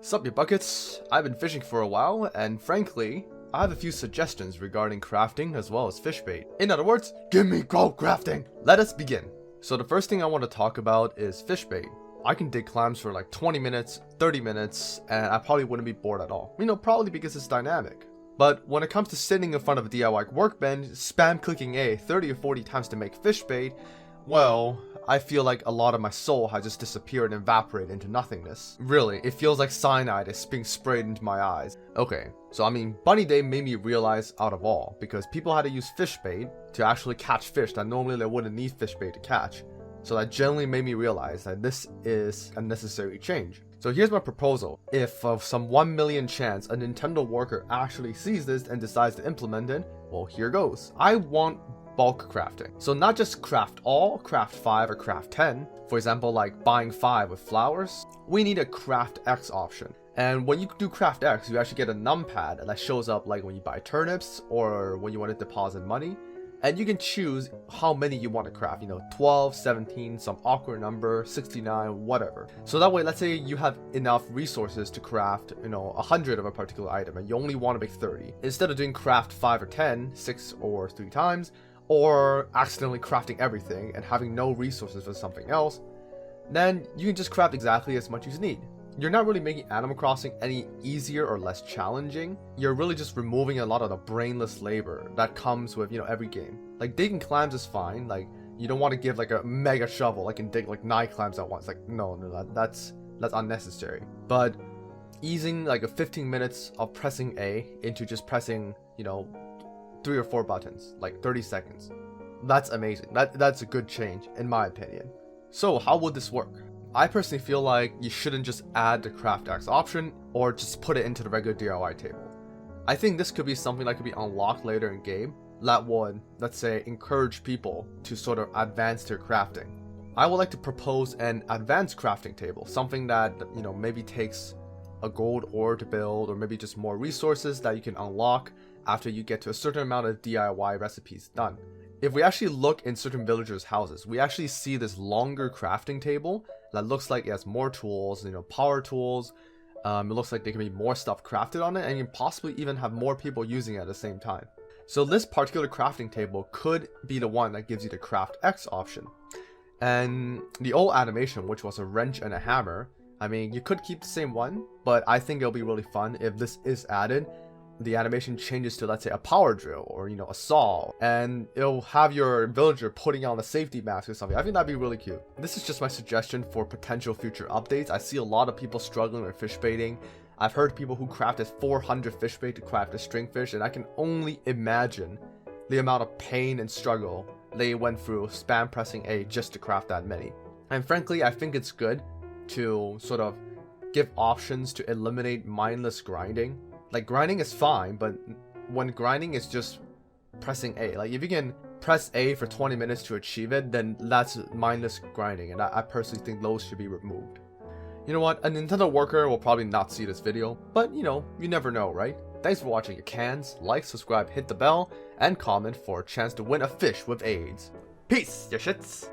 Sup, you buckets? I've been fishing for a while, and frankly, I have a few suggestions regarding crafting as well as fish bait. In other words, give me gold crafting! Let us begin. So the first thing I want to talk about is fish bait. I can dig clams for like 20 minutes, 30 minutes, and I probably wouldn't be bored at all. Probably because it's dynamic. But when it comes to sitting in front of a DIY workbench, spam clicking A 30 or 40 times to make fish bait, well, I feel like a lot of my soul has just disappeared and evaporated into nothingness. Really, it feels like cyanide is being sprayed into my eyes. Okay, so Bunny Day made me realize out of all, because people had to use fish bait to actually catch fish that normally they wouldn't need fish bait to catch. So that generally made me realize that this is a necessary change. So here's my proposal. If of some 1 million chance a Nintendo worker actually sees this and decides to implement it, well, here goes. I want bulk crafting. So not just craft all, craft 5 or craft 10. For example, like buying 5 with flowers. We need a craft X option. And when you do craft X, you actually get a numpad that shows up like when you buy turnips or when you want to deposit money. And you can choose how many you want to craft, 12, 17, some awkward number, 69, whatever. So that way, let's say you have enough resources to craft, 100 of a particular item and you only want to make 30. Instead of doing craft 5 or 10, 6 or 3 times, or accidentally crafting everything and having no resources for something else, then you can just craft exactly as much as you need. You're not really making Animal Crossing any easier or less challenging. You're really just removing a lot of the brainless labor that comes with, every game. Like digging clams is fine. Like you don't want to give like a mega shovel like and dig like 9 clams at once. Like no, that's unnecessary. But easing like a 15 minutes of pressing A into just pressing, 3 or 4 buttons, like 30 seconds. That's amazing. That's a good change in my opinion. So how would this work? I personally feel like you shouldn't just add the craft X option or just put it into the regular DIY table. I think this could be something that could be unlocked later in game that would, let's say, encourage people to sort of advance their crafting. I would like to propose an advanced crafting table, something that, maybe takes a gold ore to build, or maybe just more resources that you can unlock after you get to a certain amount of DIY recipes done. If we actually look in certain villagers' houses, we actually see this longer crafting table that looks like it has more tools, power tools. It looks like there can be more stuff crafted on it, and you can possibly even have more people using it at the same time. So this particular crafting table could be the one that gives you the craft X option. And the old animation, which was a wrench and a hammer, you could keep the same one, but I think it'll be really fun if this is added. The animation changes to, let's say, a power drill or a saw, and it'll have your villager putting on a safety mask or something. I think that'd be really cute. This is just my suggestion for potential future updates. I see a lot of people struggling with fish baiting. I've heard people who crafted 400 fish bait to craft a stringfish, and I can only imagine the amount of pain and struggle they went through spam pressing A just to craft that many. And frankly, I think it's good to sort of give options to eliminate mindless grinding. Like grinding is fine, but when grinding is just pressing A, like if you can press A for 20 minutes to achieve it, then that's mindless grinding, and I personally think those should be removed. You know what, a Nintendo worker will probably not see this video, but you never know, right? Thanks for watching your cans, like, subscribe, hit the bell, and comment for a chance to win a fish with AIDS. Peace, ya shits!